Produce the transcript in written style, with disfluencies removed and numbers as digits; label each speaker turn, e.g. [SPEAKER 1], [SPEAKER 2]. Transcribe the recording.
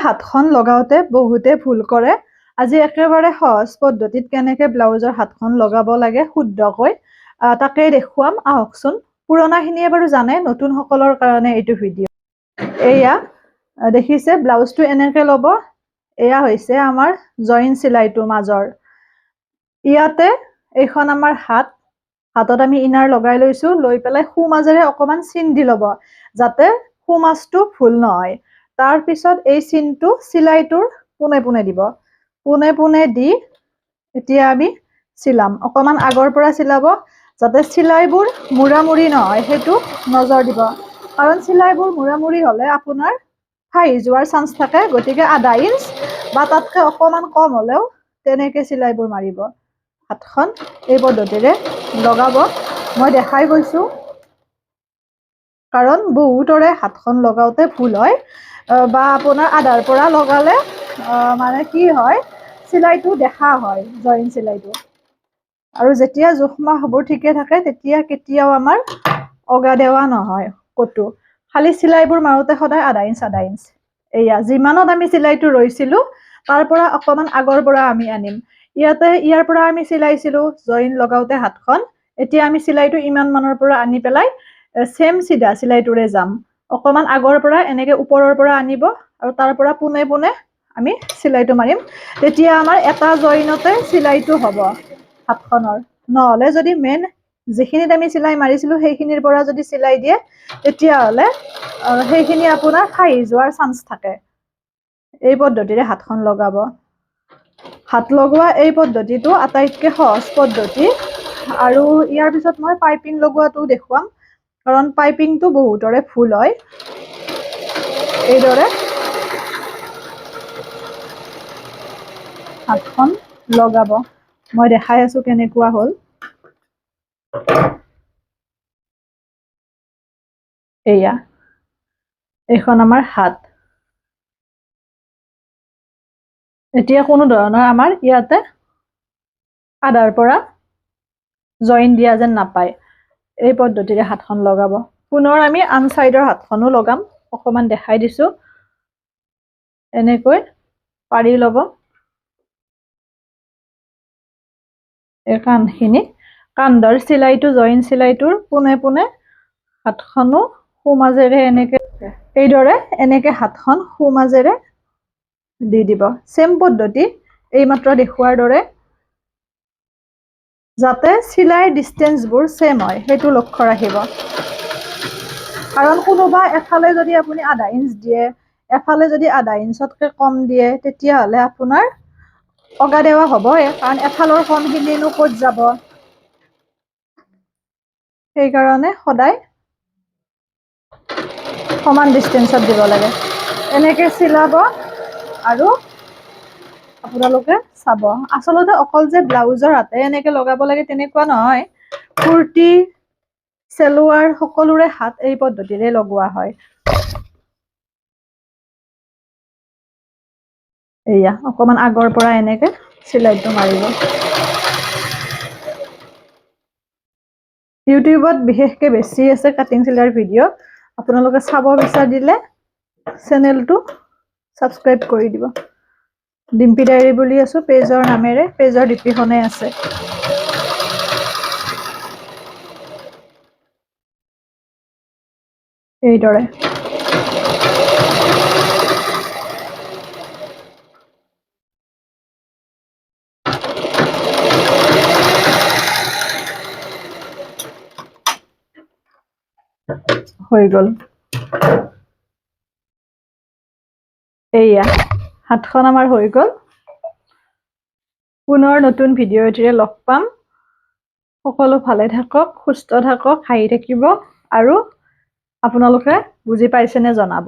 [SPEAKER 1] হাতখন লগাওতে বহুতে ভুল কৰে আজি একেবাৰে সহজ পদ্ধতিত কেনেকৈ ব্লাউজৰ হাতখন লগাব লাগে শুদ্ধকৈ তাকে দেখুৱাম আহকচোন পুৰণাখিনিয়ে বাৰু জানে নতুন সকলৰ কাৰণে এইটো ভিডিঅ' এয়া দেখিছে ব্লাউজটো এনেকৈ ল'ব এয়া হৈছে আমাৰ জইন চিলাইটো মাজৰ ইয়াতে এইখন আমাৰ হাতত আমি ইনাৰ লগাই লৈছো লৈ পেলাই খু মাজেৰে অকমান চিন দি ল'ব যাতে খু মাজটো ভুল নহয় তাৰ পিছত এই চিনটো চিলাইটোৰ পুনে পুনে দিব পুনে পুনে দি এতিয়া আমি চিলাম অকমান আগৰ পৰা চিলাব যাতে চিলাইবোৰ মুৰামুৰি নহয় হেতু নজৰ দিব কাৰণ চিলাইবোৰ মুৰামুৰি হলে আপোনাৰ ফাই যোৱাৰ চান্স থাকে গতিকে আধা ইঞ্চ বা তাতকৈ অকমান কম হলেও তেনেকৈ চিলাইবোৰ মাৰিব হাতখন এই পদ্ধতিৰে লগাব মই দেখাই গৈছো কাৰণ বহুতৰে হাতখন লগাওতে ভুল হয় বা আপোনাৰ আধাৰ পৰা লগালে মানে কি হয় চিলাইটো দেখা হয় জইন চিলাইটো আৰু যেতিয়া জোখমা হবৰ ঠিকে থাকে তেতিয়া কেতিয়াও আমাৰ অগা দেৱা নহয় কতো খালি চিলাইবোৰ মাৰোতে সদায় আধা ইঞ্চ এয়া যিমানত আমি চিলাইটো ৰৈছিলো তাৰ পৰা অকমান আগৰ পৰা আমি আনিম ইয়াৰ পৰা আমি চিলাইছিলো জইন লগাওতে হাতখন এতিয়া আমি চিলাইটো ইমান মানৰ পৰা আনি পেলাই সেম সিধা চিলাইটোৰে যাম অকমান আগৰ পৰা এনেকে ওপৰৰ পৰা আনিব আৰু তাৰ পৰা পুনে পুনে আমি চিলাইটো মাৰিম তেতিয়া আমাৰ এটা জইনতে চিলাইটো হ'ব হাতখনৰ নহলে যদি মেন যিখিনিত আমি চিলাই মাৰিছিলো সেইখিনিৰ পৰা যদি চিলাই দিয়ে তেতিয়াহলে সেইখিনি আপোনাৰ ফাই যোৱাৰ চান্স থাকে এই পদ্ধতিৰে হাতখন লগাব হাত লগোৱা এই পদ্ধতিটো আটাইতকৈ সহজ পদ্ধতি আৰু ইয়াৰ পিছত মই পাইপিং লগোৱাটো দেখুৱাম কাৰণ পাইপিংটো বহুতৰে ভুল হয় এইদৰে হাতখন লগাব মই দেখাই আছো কেনেকুৱা হল এয়া এইখন আমাৰ হাত এতিয়া কোনো ধৰণৰ আমাৰ ইয়াতে আধাৰ পৰা জইন দিয়া যেন নাপায় এই পদ্ধতিৰে হাতখন লগাব পুনৰ আমি আন সাইডৰ হাতখনো লগাম অকমান দেখাই দিছো এনেকৈ পাৰি ল'ব এই কাণখিনি কাণ্ডৰ চিলাইটো জইন চিলাইটোৰ পুনে পুনে হাতখনো খু মাজেৰে এনেকে এইদৰে এনেকে হাতখন খু মাজেৰে দি দিব সেম পদ্ধতি এইমাত্ৰ দেখুৱাৰ দৰে যাতে চিলাই ডিস্টেন্সবোৰ সেম হয় হেতু লক্ষ্য ৰাখিব কাৰণ কোনোবা এফালে যদি আপুনি আধা ইঞ্চ দিয়ে এফালে যদি আধা ইঞ্চতকৈ কম দিয়ে তেতিয়াহলে আপোনাৰ অগা দেৱা হ'বই কাৰণ এফালৰ কণখিনিনো ক'ত যাব সেইকাৰণে সদায় সমান ডিস্টেন্সত দিব লাগে এনেকে চিলাব আৰু আপোনালোকে চাব আচলতে অকল যে ব্লাউজৰ হাতে এনেকে লগাব লাগে তেনেকুৱা নহয় কুৰ্তি সেলোৱাৰ সকলোৰে হাত এই পদ্ধতিৰে লগোৱা হয় এয়া অকমান আগৰ পৰা এনেকে চিলাইটো মাৰিব ইউটিউবত বিশেষকে বেছি আছে কাটিং চিলাইৰ ভিডিঅ' আপোনালোকে চাব বিচাৰিলে চেনেলটো সাবস্ক্ৰাইব কৰি দিব ডিম্পি ডায়েৰী বুলি আছো পেজৰ নামেৰে পেজৰ ডিপিখনে আছে এইদৰে হৈ গল এয়া হাতখন আমাৰ হৈ গল পুনৰ নতুন ভিডিঅ' এটিৰে লগ পাম সকলো ভালে থাকক সুস্থ থাকক হাঁহি থাকিব আৰু আপোনালোকে বুজি পাইছেনে জনাব